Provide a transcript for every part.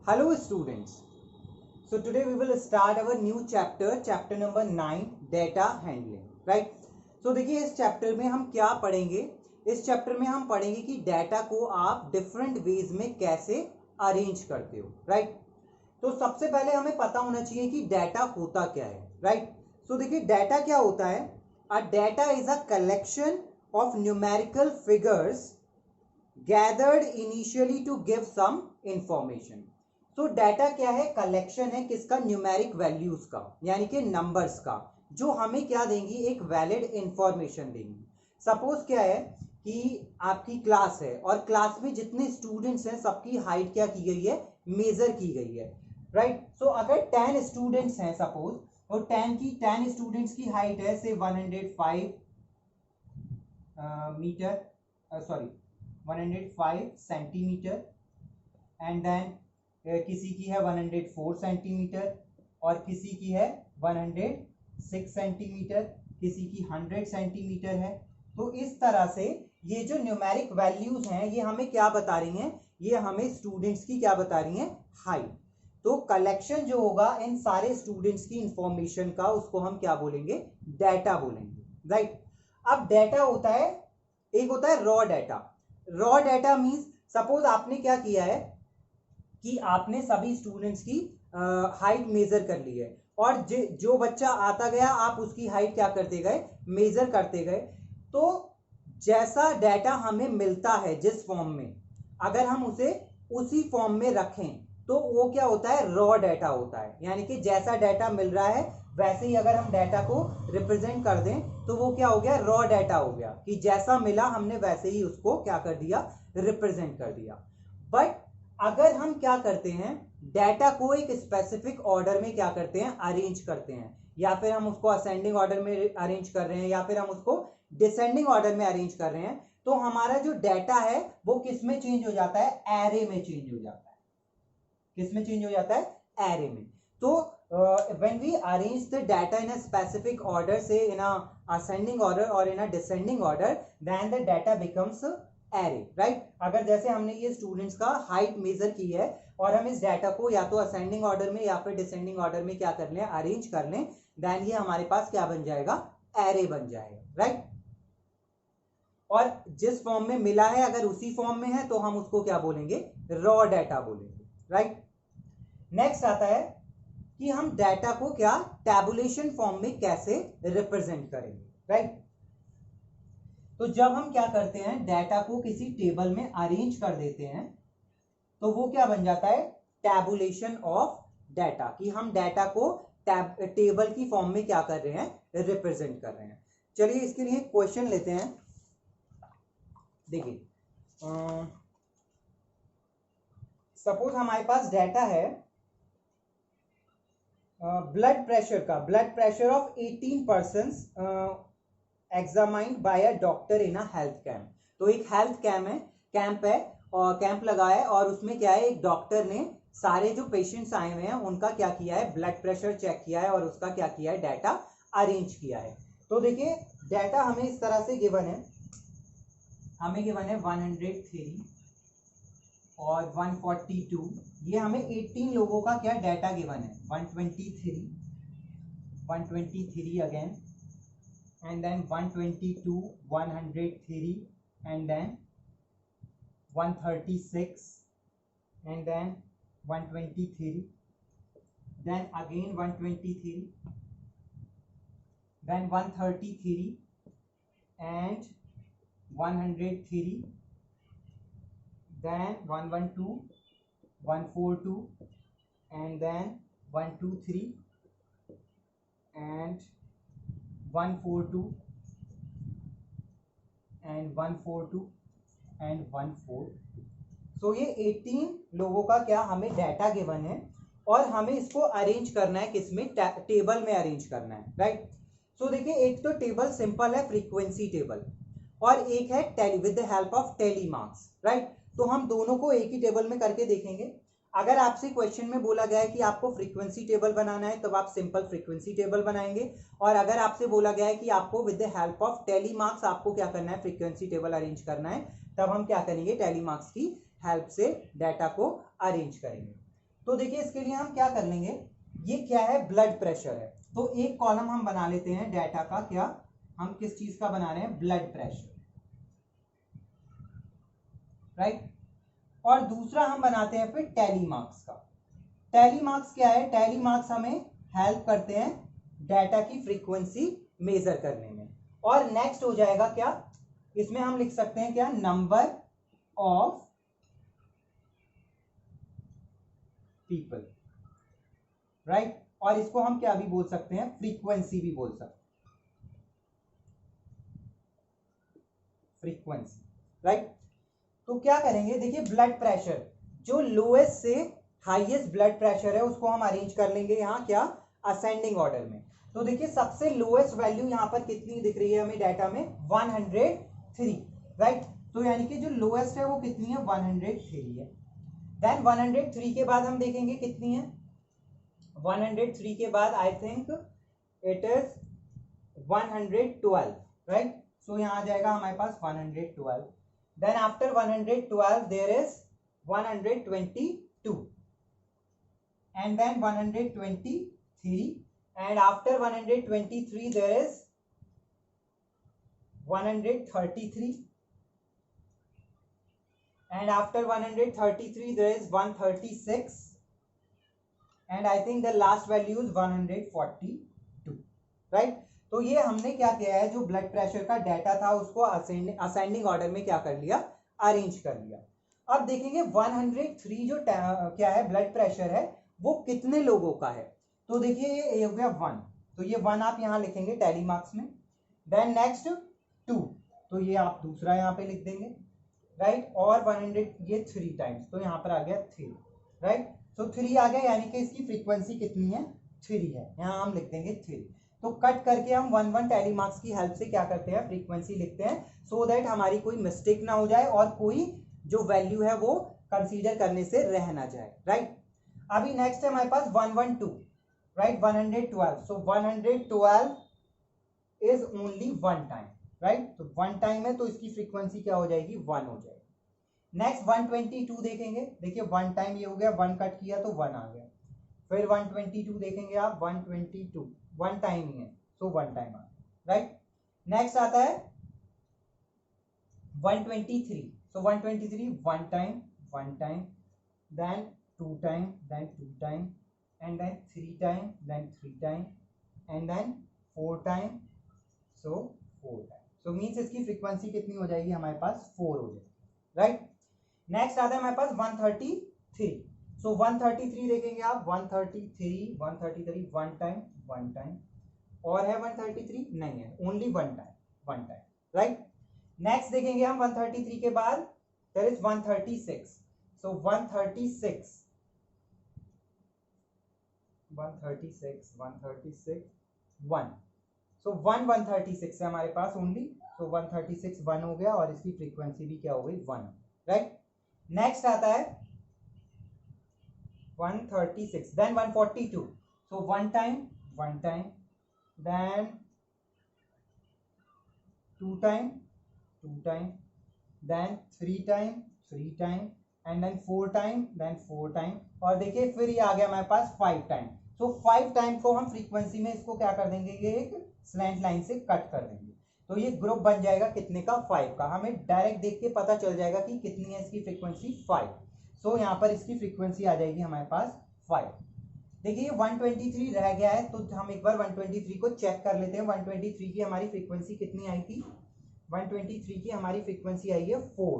Hello students. So today we will start our new chapter, chapter number 9, data handling. Right? So देखिए इस chapter में हम क्या पढ़ेंगे. इस चैप्टर में हम पढ़ेंगे कि डाटा को आप डिफरेंट वेज में कैसे अरेंज करते हो. राइट? तो सबसे पहले हमें पता होना चाहिए कि डाटा होता क्या है. राइट? सो देखिए डाटा क्या होता है. अ data is a collection of numerical figures gathered initially to give some information. तो डाटा क्या है? कलेक्शन है किसका? न्यूमेरिक वैल्यूज का, यानी कि नंबर्स का, जो हमें क्या देंगी? एक वैलिड इंफॉर्मेशन देंगी. सपोज क्या है कि आपकी क्लास है और क्लास में जितने स्टूडेंट्स हैं सबकी हाइट क्या की गई है? मेजर की गई है. राइट? सो अगर 10 स्टूडेंट्स हैं सपोज, तो 10 स्टूडेंट्स की हाइट है से 105 metre, sorry 105 centimetre, and then किसी की है 104 सेंटीमीटर और किसी की है 106 सेंटीमीटर, किसी की 100 सेंटीमीटर है. तो इस तरह से ये जो न्यूमेरिक वैल्यूज हैं ये हमें क्या बता रही हैं? ये हमें स्टूडेंट्स की क्या बता रही हैं? हाइट. तो कलेक्शन जो होगा इन सारे स्टूडेंट्स की इंफॉर्मेशन का, उसको हम क्या बोलेंगे? डाटा बोलेंगे. राइट? अब डाटा होता है, एक होता है raw data. Raw data means suppose आपने क्या किया है कि आपने सभी स्टूडेंट्स की हाइट मेजर कर ली है और जो बच्चा आता गया आप उसकी हाइट क्या करते गए? मेजर करते गए. तो जैसा डाटा हमें मिलता है जिस फॉर्म में, अगर हम उसे उसी फॉर्म में रखें तो वो क्या होता है? रॉ डाटा होता है. यानी कि जैसा डाटा मिल रहा है वैसे ही अगर हम डाटा को रिप्रेजेंट कर दें तो वो क्या हो गया? रॉ डाटा हो गया, कि जैसा मिला हमने वैसे ही उसको क्या कर दिया? रिप्रेजेंट कर दिया. बट अगर हम क्या करते हैं? डाटा को एक स्पेसिफिक ऑर्डर में क्या करते हैं? अरेंज करते हैं, या फिर हम उसको असेंडिंग ऑर्डर में अरेंज कर रहे हैं या फिर हम उसको डिसेंडिंग ऑर्डर में अरेंज कर रहे हैं, तो हमारा जो डाटा है वो किस में चेंज हो जाता है? एरे में चेंज हो जाता है. किस में चेंज हो जाता है? एरे में. तो when we arrange the data in a specific order, say in a ascending order or in a descending order, then the data becomes array. right? अगर जैसे हमने ये स्टूडेंट्स का हाइट मेजर की है और हम इस डाटा को या तो असेंडिंग ऑर्डर में या फिर डिसेंडिंग ऑर्डर में क्या कर लें? अरेंज कर लें, देन ये हमारे पास क्या बन जाएगा? एरे बन जाएगा. राइट? और जिस फॉर्म में मिला है अगर उसी फॉर्म में है तो हम उसको क्या बोलेंगे? रॉ डाटा बोलेंगे. राइट? नेक्स्ट आता है कि हम डाटा को क्या टैबुलेशन फॉर्म में कैसे रिप्रेजेंट करेंगे. राइट? तो जब हम क्या करते हैं? डाटा को किसी टेबल में अरेंज कर देते हैं तो वो क्या बन जाता है? टैबुलेशन ऑफ डाटा, कि हम डाटा को टेबल की फॉर्म में क्या कर रहे हैं? रिप्रेजेंट कर रहे हैं. चलिए इसके लिए क्वेश्चन लेते हैं. देखिए सपोज हमारे पास डाटा है ब्लड प्रेशर का, blood pressure of 18 person examined by a doctor in a health camp. तो एक हेल्थ कैंप है और कैंप लगा है और उसमें क्या है? एक डॉक्टर ने सारे जो पेशेंट्स आए हुए हैं उनका क्या किया है? ब्लड प्रेशर चेक किया है और उसका क्या किया है? डाटा अरेंज किया है. तो देखिए डाटा हमें इस तरह से गिवन है. हमें गिवन है 103 और 142. ये हमें 18 लोगों का क्या डाटा गिवन है? 123 again, and then 122, 103, and then 136, and then 123, then again 123, then 133 and 103, then 112, 142, and then 123 and 142 and 142 and 142. So ये 18 लोगों का क्या हमें डाटा गिवन है और हमें इसको अरेंज करना है किसमें? टेबल में अरेंज करना है. राइट? सो देखिए एक तो टेबल सिंपल है, फ्रीक्वेंसी टेबल, और एक है with the help of tally marks. Right? तो हम दोनों को एक ही टेबल में करके देखेंगे. अगर आपसे क्वेश्चन में बोला गया है कि आपको फ्रीक्वेंसी टेबल बनाना है तब आप सिंपल फ्रीक्वेंसी टेबल बनाएंगे, और अगर आपसे बोला गया है कि आपको with the help of tally marks आपको क्या करना है? फ्रीक्वेंसी टेबल अरेंज करना है, तब हम क्या करेंगे? टेली मार्क्स की हेल्प से डाटा को अरेंज करेंगे. तो देखिए इसके लिए हम क्या कर लेंगे, ये क्या है, ब्लड प्रेशर है, तो एक कॉलम हम बना लेते हैं डाटा का, क्या हम किस चीज का बना रहे हैं, ब्लड प्रेशर, राइट। और दूसरा हम बनाते हैं फिर टैली मार्क्स का। टैली मार्क्स क्या है, टैली मार्क्स हमें हेल्प करते हैं डाटा की फ्रीक्वेंसी मेजर करने में। और नेक्स्ट हो जाएगा क्या, इसमें हम लिख सकते हैं क्या, नंबर ऑफ पीपल, राइट। और इसको हम क्या भी बोल सकते हैं, फ्रीक्वेंसी भी बोल सकते हैं, फ्रीक्वेंसी, राइट। तो क्या करेंगे, देखिए ब्लड प्रेशर, जो लोएस्ट से हाईएस्ट ब्लड प्रेशर है उसको हम अरेंज कर लेंगे यहाँ क्या, असेंडिंग ऑर्डर में। तो देखिए सबसे लोएस्ट वैल्यू यहाँ पर कितनी दिख रही है हमें डाटा में, 103, राइट। तो यानी कि जो लोएस्ट है वो कितनी है, 103 है। देन 103 के बाद हम देखेंगे कितनी है, 103 के बाद I think it is 112, right. So यहाँ आ जाएगा हमारे पास 112। Then after 112 there is 122 and then 123 and after 123 there is 133 and after 133 there is 136 and I think the last value is 142, right। तो ये हमने क्या किया है, जो ब्लड प्रेशर का डाटा था उसको असेंडिंग ऑर्डर में क्या कर लिया, अरेंज कर लिया। अब देखेंगे 103 जो क्या है ब्लड प्रेशर है वो कितने लोगों का है। तो देखिए ये हो गया 1, तो ये 1 आप यहाँ लिखेंगे टैली मार्क्स में। देन नेक्स्ट 2, तो ये आप दूसरा यहाँ पे लिख देंगे, राइट। और 100 ये 3 टाइम्स, तो यहाँ पर आ गया 3, राइट। तो 3 आ गया, यानी कि इसकी फ्रीक्वेंसी कितनी है, 3 है, यहाँ हम लिख देंगे 3। तो कट करके हम 1 टैली मार्क्स की हेल्प से क्या करते हैं, फ्रीक्वेंसी लिखते हैं, सो दैट हमारी कोई मिस्टेक ना हो जाए और कोई जो वैल्यू है वो कंसीडर करने से रह ना जाए, राइट। अभी नेक्स्ट है हमारे पास 112, right, 112। So 112 is only 1 time, right. तो 1 टाइम है तो इसकी फ्रीक्वेंसी क्या हो जाएगी, 1 हो जाएगी। नेक्स्ट 122 देखेंगे, देखिए 1 टाइम ये हो गया, 1 कट किया तो 1 आ गया। फिर 122 देखेंगे आप, 122 1 टाइम ही है, सो 1 टाइम आ गया, राइट। नेक्स्ट आता है 123, so 123 1 time, then 2 time, then 2 time and then 3 time, then 3 time and then 4 time, so 4 time. So means इसकी फ्रीक्वेंसी कितनी हो जाएगी हमारे पास, 4 हो जाएगी, राइट। नेक्स्ट आता है हमारे पास 133, सो 133 देखेंगे आप, 133 1 टाइम, 1 टाइम, और है 133 नहीं है, ओनली 1 टाइम, राइट। नेक्स्ट देखेंगे हम 133 के बाद देयर इज 136, सो 136 1, सो 136 है हमारे पास ओनली, सो 136 1 हो गया और इसकी फ्रीक्वेंसी भी क्या हो गई, 1, राइट। नेक्स्ट आता है 136, then 142, so 1 time, then 2 time, then 3 time and then 4 time, then 4 time, और देखिए फिर ये आ गया हमारे पास 5 टाइम। तो 5 टाइम को हम फ्रीक्वेंसी में इसको क्या कर देंगे, ये एक स्लैंट लाइन से कट कर देंगे, तो ये ग्रुप बन जाएगा कितने का, 5 का। हमें डायरेक्ट देख के पता चल जाएगा कि कितनी है इसकी फ्रीक्वेंसी, 5। सो यहाँ पर इसकी फ्रीक्वेंसी आ जाएगी हमारे पास 5। देखिए 123 रह गया है, तो हम एक बार 123 को चेक कर लेते हैं। 123 की हमारी फ्रीक्वेंसी कितनी आई थी, 123 की हमारी फ्रीक्वेंसी आई है 4,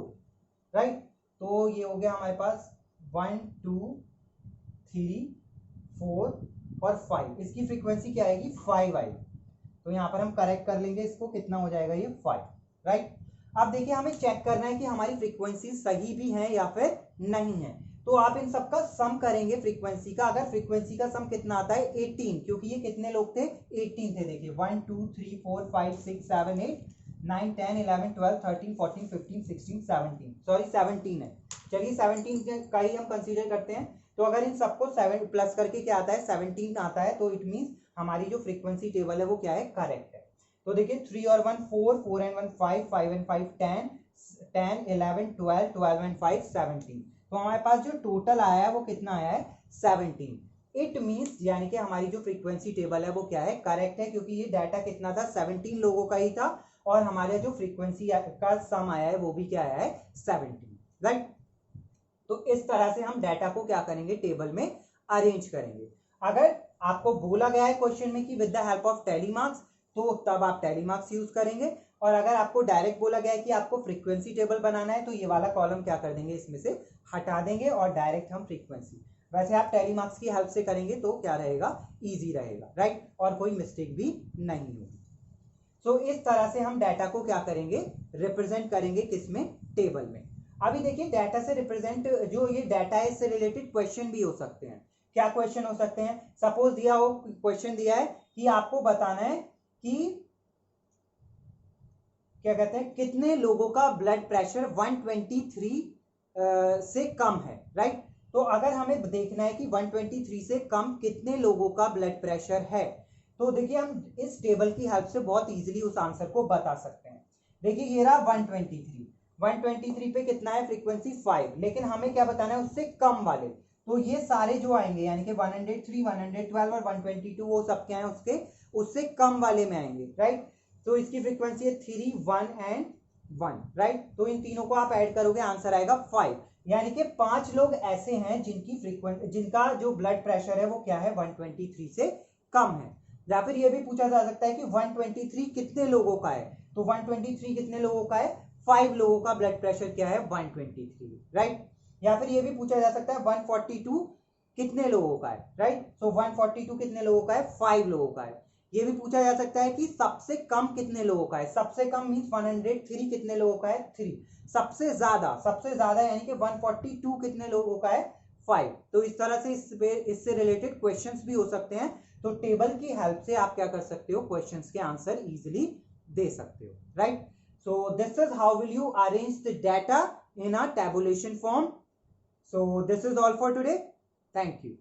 राइट। तो ये हो गया हमारे पास 1 2 3 4 और 5, इसकी फ्रीक्वेंसी क्या आएगी, 5 आएगी। तो यहाँ पर हम करेक्ट कर लेंगे इसको, कितना हो जाएगा ये, 5, राइट। अब देखिए हमें चेक करना है कि हमारी फ्रीक्वेंसी सही भी है या फिर नहीं है। तो आप इन सबका सम करेंगे फ्रीक्वेंसी का। अगर फ्रीक्वेंसी का सम कितना आता है, 18, क्योंकि ये कितने लोग थे, 18 थे। देखिए 1 2 3 4 5 6 7 8 9 10 11 12 13 14 15 16 17, सॉरी 17 है। चलिए 17 का ही हम कंसीडर करते हैं। तो अगर इन सबको 7 प्लस करके क्या आता है, 17 आता है, तो इट मीन्स हमारी जो फ्रीक्वेंसी टेबल है वो क्या है, करेक्ट है। तो देखिए 3 और 1 4, 4 and 1 5, 5 and 5 10, 10 11 12, 12 and 5 17। तो हमारे पास जो टोटल आया है वो कितना आया है 17। इट मीन्स यानी कि हमारी जो फ्रीक्वेंसी टेबल है वो क्या है करेक्ट है, क्योंकि ये डाटा कितना था 17 लोगों का ही था और हमारे जो फ्रीक्वेंसी का सम आया है वो भी क्या आया है 17, राइट। तो इस तरह से हम डाटा को क्या करेंगे टेबल में अरेंज करेंगे। अगर आपको बोला गया है क्वेश्चन में कि with the help of tally marks, तो तब आप टैली मार्क्स यूज करेंगे, और अगर आपको डायरेक्ट बोला गया है कि आपको फ्रीक्वेंसी टेबल बनाना है तो ये वाला कॉलम क्या कर देंगे इसमें से हटा देंगे और डायरेक्ट हम फ्रीक्वेंसी। वैसे आप टैली मार्क्स की हेल्प से करेंगे तो क्या रहेगा इजी रहेगा, राइट, और कोई मिस्टेक भी नहीं होगी। सो इस तरह से हम डाटा को क्या करेंगे रिप्रेजेंट करेंगे किसमें टेबल में। अभी देखिए डाटा से रिप्रेजेंट जो ये डाटा है इससे रिलेटेड क्वेश्चन भी हो सकते हैं। क्या क्वेश्चन हो सकते हैं, सपोज दिया हो क्वेश्चन दिया है कि आपको बताना है कि क्या कहते हैं कितने लोगों का ब्लड प्रेशर 123 से कम है, राइट। तो अगर हमें देखना है कि 123 से कम कितने लोगों का ब्लड प्रेशर है, तो देखिए हम इस टेबल की हेल्प से बहुत इजीली उस आंसर को बता सकते हैं। देखिए ये रहा 123 पे कितना है फ्रीक्वेंसी 5, लेकिन हमें क्या बताना है उससे कम वाले। तो ये सारे जो आएंगे यानी कि 103, 112 और 122 वो सब क्या है उसके उससे कम वाले में आएंगे, राइट। तो इसकी फ्रीक्वेंसी है 3, 1 एंड 1, राइट। तो इन तीनों को आप ऐड करोगे आंसर आएगा 5, यानी कि 5 लोग ऐसे हैं जिनका जो ब्लड प्रेशर है वो क्या है 123 से कम है। या फिर ये भी पूछा जा सकता है कि 123 कितने लोगों का है, तो 123 कितने लोगों का है 5 लोगों का ब्लड प्रेशर क्या है 123, राइट। या फिर ये भी पूछा जा सकता है 142 कितने लोगों का है, राइट। सो 142 कितने लोगों का है 5 लोगों का है। ये भी पूछा जा सकता है कि सबसे कम कितने लोगों का है, सबसे कम मींस 103 कितने लोगों का है 3, सबसे ज्यादा यानी कि 142 कितने लोगों का है 5। तो इस तरह से इससे रिलेटेड क्वेश्चंस भी हो सकते हैं। तो टेबल की हेल्प से आप क्या कर सकते हो क्वेश्चंस के आंसर इजीली दे सकते हो, right. So this is how will you arrange the data in a tabulation form. So this is all for today. Thank you.